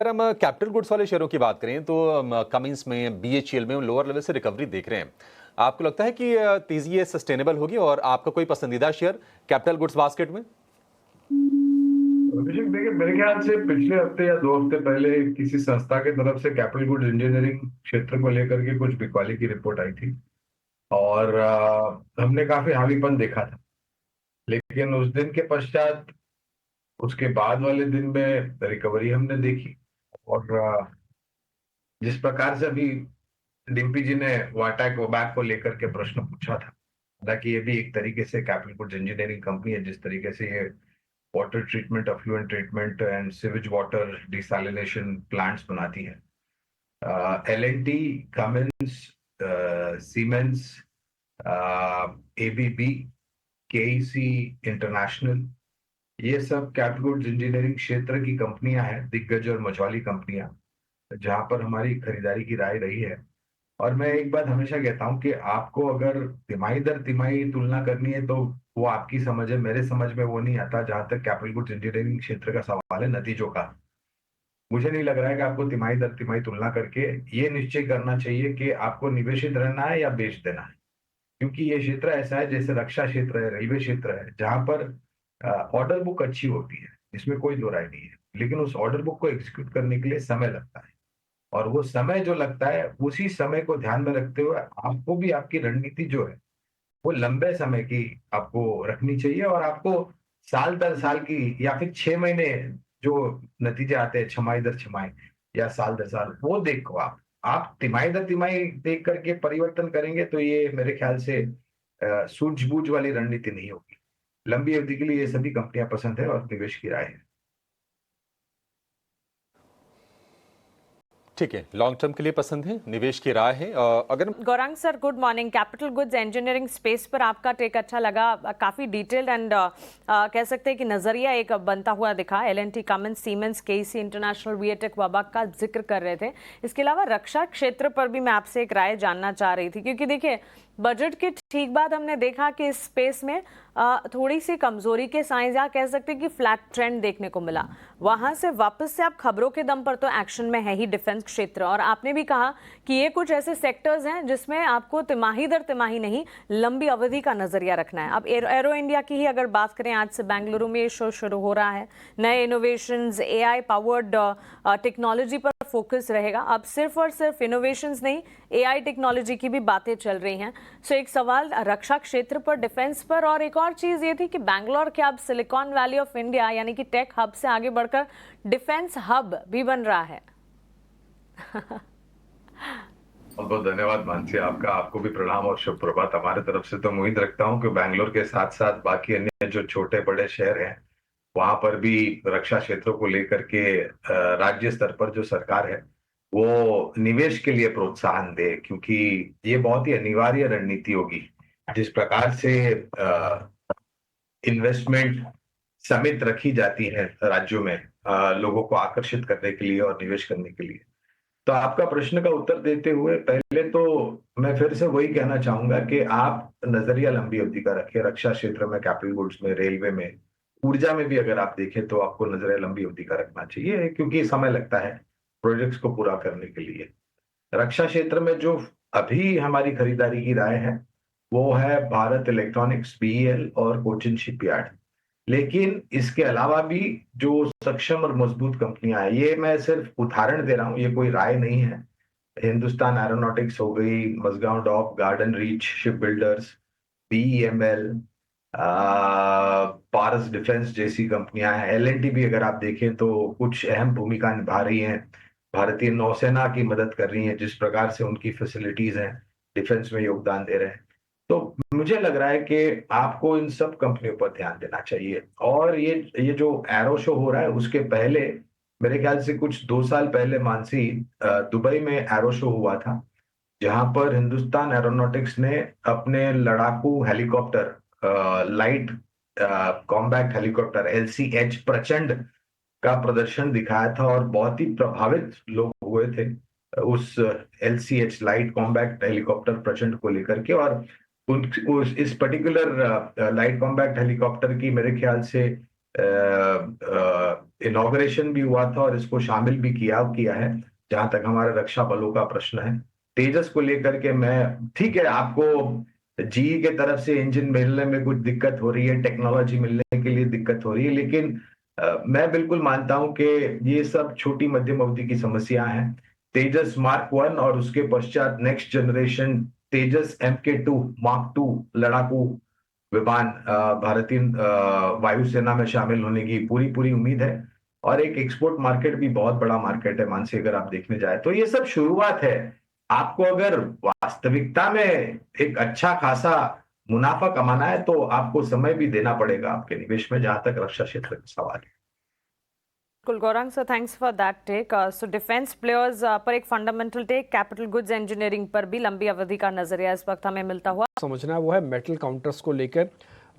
अगर हम capital goods वाले शेयरों की बात करें तो कमिंस में बीएचईएल में लोअर लेवल से रिकवरी देख रहे हैं। आपको लगता है कि तेजी ये सस्टेनेबल होगी और आपका कोई पसंदीदा शेयर कैपिटल गुड्स बास्केट में? अभिषेक, देखिए, मेरे ख्याल से पिछले हफ्ते या 2 हफ्ते पहले किसी संस्था की तरफ से कैपिटल गुड्स इंजीनियरिंग क्षेत्र को लेकर के कुछ बिकवाली की रिपोर्ट आई थी। और हमने काफी हावीपन देखा था। लेकिन उस दिन के पश्चात, उसके बाद वाले दिन में रिकवरी हमने देखी। और जिस प्रकार से अभी डिम्पी जी ने वाटा कोबैक को लेकर के प्रश्न पूछा था, हालांकि ये भी एक तरीके से कैपिटल गुड्स इंजीनियरिंग कंपनी है। जिस तरीके से ये water treatment, affluent treatment and sewage water desalination plants बनाती है। L&T, Cummins, siemens, ABB, KEC international, ये सब कैपिटल गुड्स इंजीनियरिंग क्षेत्र की कंपनियां हैं, दिग्गज और मझौली कंपनियां, जहां पर हमारी खरीदारी की राय रही है। और मैं एक बात हमेशा कहता हूं कि आपको अगर तिमाही दर तिमाही तुलना करनी है तो वो आपकी समझ है, मेरे समझ में वो नहीं आता। जहां तक कैपिटल गुड्स इंजीनियरिंग क्षेत्र का सवाल है नतीजों का, मुझे नहीं लग रहा है कि आपको तिमाही दर तिमाही तुलना करके ये निश्चय करना चाहिए कि आपको निवेशित रहना है या बेच देना है। क्योंकि ये क्षेत्र ऐसा है, जैसे रक्षा क्षेत्र है, रेलवे क्षेत्र है, जहां पर ऑर्डर बुक अच्छी होती है, इसमें कोई दो राय नहीं है। लेकिन उस ऑर्डर बुक को एग्जीक्यूट करने के लिए समय लगता है। और वो समय जो लगता है, उसी समय को ध्यान में रखते हुए आपको भी आपकी रणनीति जो है वो लंबे समय की आपको रखनी चाहिए। और आपको साल दर साल की या फिर 6 महीने जो नतीजे आते हैं, छमाही दर छमाही या साल दर साल, वो देखो। आप तिमाही दर तिमाही देख करके परिवर्तन करेंगे तो ये मेरे ख्याल से सूझबूझ वाली रणनीति नहीं होगी। लंबी अवधि के लिए ये सभी कंपनियां पसंद है और निवेश की राय है। ठीक है, लॉन्ग टर्म के लिए पसंद है, निवेश की राय है। अगर Gaurang sir, good morning. Capital goods engineering space पर आपका टेक अच्छा लगा, काफ़ी डिटेल्ड एंड कह सकते हैं कि नज़रिया एक बनता हुआ दिखा। L&T, Cummins, Siemens, KEC international, VA Tech, Wabag का जिक्र कर रहे थे। इसके अलावा रक्षा क्षेत्र पर भी मैं आपसे एक राय जानना चाह रही थी, क्योंकि देखिए बजट के ठीक बाद हमने देखा कि इस स्पेस में थोड़ी सी कमजोरी के साइंस, या कह सकते हैं कि फ्लैट ट्रेंड देखने को मिला। वहां से वापस से आप खबरों के दम पर तो एक्शन में है ही डिफेंस क्षेत्र, और आपने भी कहा कि ये कुछ ऐसे सेक्टर्स हैं जिसमें आपको तिमाही दर तिमाही नहीं, लंबी अवधि का नजरिया रखना है। अब एरो इंडिया की ही अगर बात करें, आज से बेंगलुरु में ये शो शुरू हो रहा है। नए इनोवेशंस, एआई पावर्ड टेक्नोलॉजी पर फोकस रहेगा। अब सिर्फ और सिर्फ इनोवेशंस नहीं, एआई टेक्नोलॉजी की भी बातें चल रही हैं। सो एक सवाल रक्षा क्षेत्र पर, डिफेंस पर, और एक और चीज ये थी कि बैंगलोर के अब सिलिकॉन वैली ऑफ इंडिया यानी कि टेक हब से आगे बढ़कर डिफेंस हब भी बन रहा है। बहुत बहुत धन्यवाद मानसी, आपको भी प्रणाम और शुभ प्रभात हमारे तरफ से। तो उम्मीद रखता हूँ कि बैंगलोर के साथ साथ बाकी अन्य जो छोटे बड़े शहर हैं, वहां पर भी रक्षा क्षेत्रों को लेकर के राज्य स्तर पर जो सरकार है वो निवेश के लिए प्रोत्साहन दे। क्योंकि ये बहुत ही अनिवार्य रणनीति होगी। जिस प्रकार से इन्वेस्टमेंट समित रखी जाती है राज्यों में, लोगों को आकर्षित करने के लिए और निवेश करने के लिए। तो आपका प्रश्न का उत्तर देते हुए पहले तो मैं फिर से वही कहना चाहूंगा कि आप नजरिया लंबी अवधि का रखें। रक्षा क्षेत्र में, कैपिटल गुड्स में, रेलवे में, ऊर्जा में भी अगर आप देखें तो आपको नजरिया लंबी अवधि का रखना चाहिए, क्योंकि समय लगता है प्रोजेक्ट्स को पूरा करने के लिए। रक्षा क्षेत्र में जो अभी हमारी खरीदारी की राय है वो है भारत इलेक्ट्रॉनिक्स, बीईएल और कोचिन शिपयार्ड। लेकिन इसके अलावा भी जो सक्षम और मजबूत कंपनियां हैं, ये मैं सिर्फ उदाहरण दे रहा हूं, ये कोई राय नहीं है। हिंदुस्तान एरोनॉटिक्स हो गई, Mazagon dock, garden reach ship builders, BEML, Paras defence जैसी कंपनियां हैं। L&T भी अगर आप देखें तो कुछ अहम भूमिका निभा रही हैं, भारतीय नौसेना की मदद कर रही हैं। जिस प्रकार से उनकी फैसिलिटीज हैं, डिफेंस में योगदान दे रहे हैं। तो मुझे लग रहा है कि आपको इन सब कंपनियों पर ध्यान देना चाहिए। और ये जो एरो शो हो रहा है, उसके पहले मेरे ख्याल से कुछ 2 साल पहले मानसी, दुबई में एरो शो हुआ था, जहां पर हिंदुस्तान एरोनॉटिक्स ने अपने लड़ाकू helicopter, light combat helicopter LCH प्रचंड का प्रदर्शन दिखाया था। और बहुत ही प्रभावित लोग हुए थे उस LCH लाइट कॉम्बैक्ट हेलीकॉप्टर प्रचंड को लेकर के। और इस पर्टिकुलर लाइट कॉम्बैक्ट हेलीकॉप्टर की मेरे ख्याल से इनॉग्रेशन भी हुआ था और इसको शामिल भी किया है, जहां तक हमारे रक्षा बलों का प्रश्न है। तेजस को लेकर के मैं, ठीक है, आपको जीई के तरफ से इंजन मिलने में कुछ दिक्कत हो रही है, टेक्नोलॉजी मिलने के लिए दिक्कत हो रही है, लेकिन मैं बिल्कुल मानता हूं कि ये सब छोटी मध्यम अवधि की समस्या हैं। तेजस मार्क 1 और उसके पश्चात नेक्स्ट जनरेशन तेजस MK2 मार्क 2 लड़ाकू विमान भारतीय वायुसेना में शामिल होने की पूरी पूरी उम्मीद है। और एक एक्सपोर्ट मार्केट भी बहुत बड़ा मार्केट है मानसी, अगर आप देखने जाए तो ये सब शुरुआत है। आपको अगर वास्तविकता में एक अच्छा खासा मुनाफा कमाना है तो आपको समय भी देना पड़ेगा आपके निवेश में, जहां तक रक्षा क्षेत्र का सवाल है। बिल्कुल Gaurang sir, thanks for that take. So defence players पर एक fundamental take, capital goods engineering पर भी लंबी अवधि का नजरिया इस वक्त हमें मिलता हुआ समझना है वो है मेटल काउंटर्स को लेकर।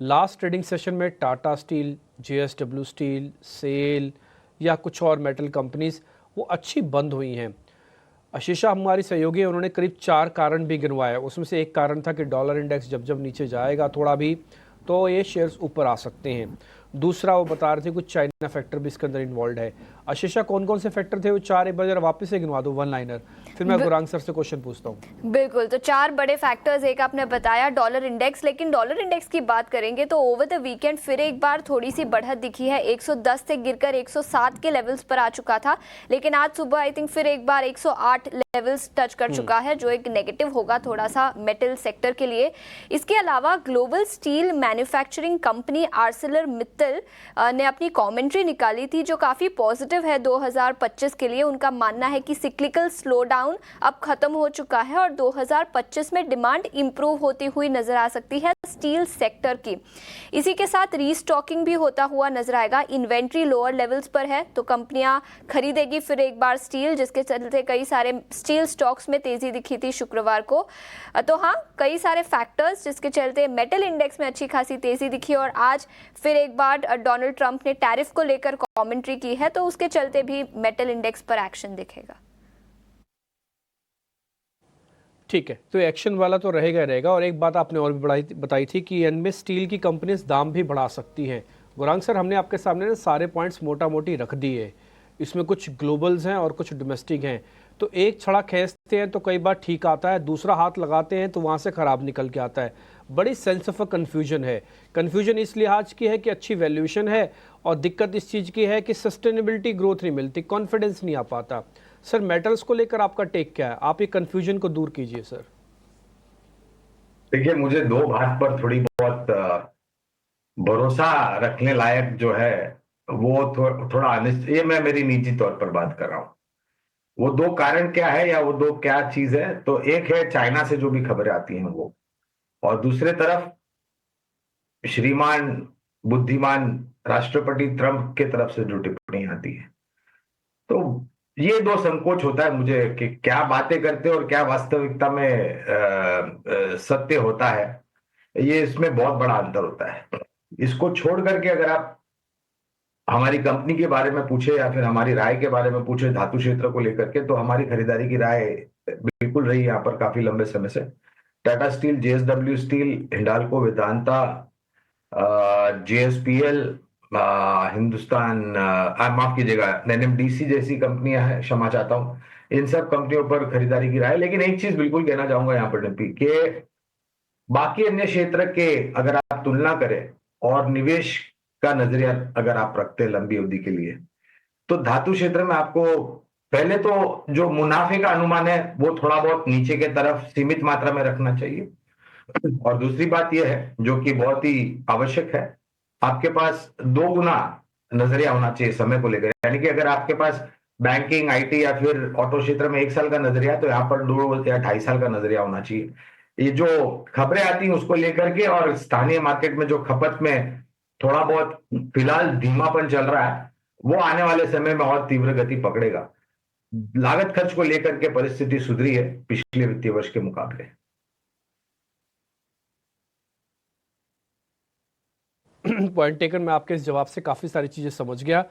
लास्ट ट्रेडिंग सेशन में Tata steel, JSW steel, SAIL या कुछ और मेटल कंपनीज वो अच्छी बंद हुई हैं। आशीषा हमारी सहयोगी है, उन्होंने करीब 4 कारण भी गिनवाए। उसमें से एक कारण था कि डॉलर इंडेक्स जब जब नीचे जाएगा थोड़ा भी तो ये शेयर्स ऊपर आ सकते हैं। दूसरा वो बता रहे थे कुछ चाइना फैक्टर भी इसके अंदर इन्वॉल्व है। आशीषा कौन कौन से फैक्टर थे वो 4 एक बार जरा वापस से गिनवा दो, वन लाइनर, फिर मैं गुरांग सर से क्वेश्चन पूछता हूँ। बिल्कुल, तो 4 बड़े फैक्टर्स, एक आपने बताया डॉलर इंडेक्स, लेकिन डॉलर इंडेक्स की बात करेंगे तो ओवर द वीकेंड फिर एक बार थोड़ी सी बढ़त दिखी है। 110 से गिरकर 107 के लेवल्स पर आ चुका था, लेकिन आज सुबह आई थिंक फिर एक बार 108 लेवल्स टच कर चुका है, जो एक नेगेटिव होगा थोड़ा सा मेटल सेक्टर के लिए। इसके अलावा global steel manufacturing company Arcelor Mittal ने अपनी कमेंट्री निकाली थी जो काफ़ी पॉजिटिव है 2025 के लिए। उनका मानना है कि सिक्लिकल स्लो डाउन अब खत्म हो चुका है और 2025 में डिमांड इंप्रूव होती हुई नजर आ सकती है स्टील सेक्टर की। इसी के साथ रीस्टॉकिंग भी होता हुआ नजर आएगा। इन्वेंट्री लोअर लेवल्स पर है तो कंपनियां खरीदेगी फिर एक बार स्टील, जिसके चलते कई सारे स्टील स्टॉक्स में तेजी दिखी थी शुक्रवार को। तो हाँ, कई सारे फैक्टर्स जिसके चलते मेटल इंडेक्स में अच्छी खासी तेजी दिखी। और आज फिर एक बार डोनाल्ड ट्रंप ने टैरिफ को लेकर कमेंट्री की है तो उसके चलते भी मेटल इंडेक्स पर एक्शन दिखेगा। ठीक है, तो एक्शन वाला तो रहेगा ही रहेगा। और एक बात आपने और भी बताई थी कि इनमें स्टील की कंपनीज दाम भी बढ़ा सकती हैं। गुरांग सर, हमने आपके सामने ना सारे पॉइंट्स मोटा मोटी रख दिए। इसमें कुछ ग्लोबल्स हैं और कुछ डोमेस्टिक हैं। तो एक छड़ा खींचते हैं तो कई बार ठीक आता है, दूसरा हाथ लगाते हैं तो वहाँ से ख़राब निकल के आता है। बड़ी सेंस ऑफ कन्फ्यूजन है। कन्फ्यूजन इस लिहाज की है कि अच्छी वैल्यूएशन है और दिक्कत इस चीज़ की है कि सस्टेनेबिलिटी ग्रोथ नहीं मिलती, कॉन्फिडेंस नहीं आ पाता। सर, मेटल्स को लेकर आपका टेक क्या है? आप ये कन्फ्यूजन को दूर कीजिए सर। देखिए, मुझे 2 बात पर थोड़ी बहुत भरोसा रखने लायक जो है वो थोड़ा अनिश्चित, ये मैं मेरी निजी तौर पर बात कर रहा हूँ। वो 2 कारण क्या है या वो 2 क्या चीज है, तो एक है चाइना से जो भी खबरें आती हैं वो, और दूसरे तरफ श्रीमान बुद्धिमान राष्ट्रपति ट्रंप के तरफ से जो टिप्पणी आती है। तो ये 2 संकोच होता है मुझे कि क्या बातें करते और क्या वास्तविकता में सत्य होता है। ये इसमें बहुत बड़ा अंतर होता है। इसको छोड़ करके अगर आप हमारी कंपनी के बारे में पूछे या फिर हमारी राय के बारे में पूछे धातु क्षेत्र को लेकर के, तो हमारी खरीदारी की राय बिल्कुल रही यहाँ पर काफी लंबे समय से। Tata steel, JSW steel, Hindalco, Vedanta, JSPL, Hindustan, माफ कीजिएगा, NMDC जैसी कंपनियां हैं, क्षमा चाहता हूं, इन सब कंपनियों पर खरीदारी की राय। लेकिन एक चीज बिल्कुल कहना चाहूंगा यहाँ पर डिम्पी, कि बाकी अन्य क्षेत्र के अगर आप तुलना करें और निवेश का नजरिया अगर आप रखते हैं लंबी अवधि के लिए, तो धातु क्षेत्र में आपको पहले तो जो मुनाफे का अनुमान है वो थोड़ा बहुत नीचे के तरफ सीमित मात्रा में रखना चाहिए। और दूसरी बात यह है जो कि बहुत ही आवश्यक है, आपके पास 2 गुना नजरिया होना चाहिए समय को लेकर। यानी कि अगर आपके पास बैंकिंग, IT या फिर ऑटो क्षेत्र में 1 साल का नजरिया, तो यहाँ पर 2 या 2.5 साल का नजरिया होना चाहिए। ये जो खबरें आती हैं उसको लेकर के और स्थानीय मार्केट में जो खपत में थोड़ा बहुत फिलहाल धीमापन चल रहा है, वो आने वाले समय में और तीव्र गति पकड़ेगा। लागत खर्च को लेकर के परिस्थिति सुधरी है पिछले वित्तीय वर्ष के मुकाबले। पॉइंट टेकन, मैं आपके इस जवाब से काफ़ी सारी चीज़ें समझ गया।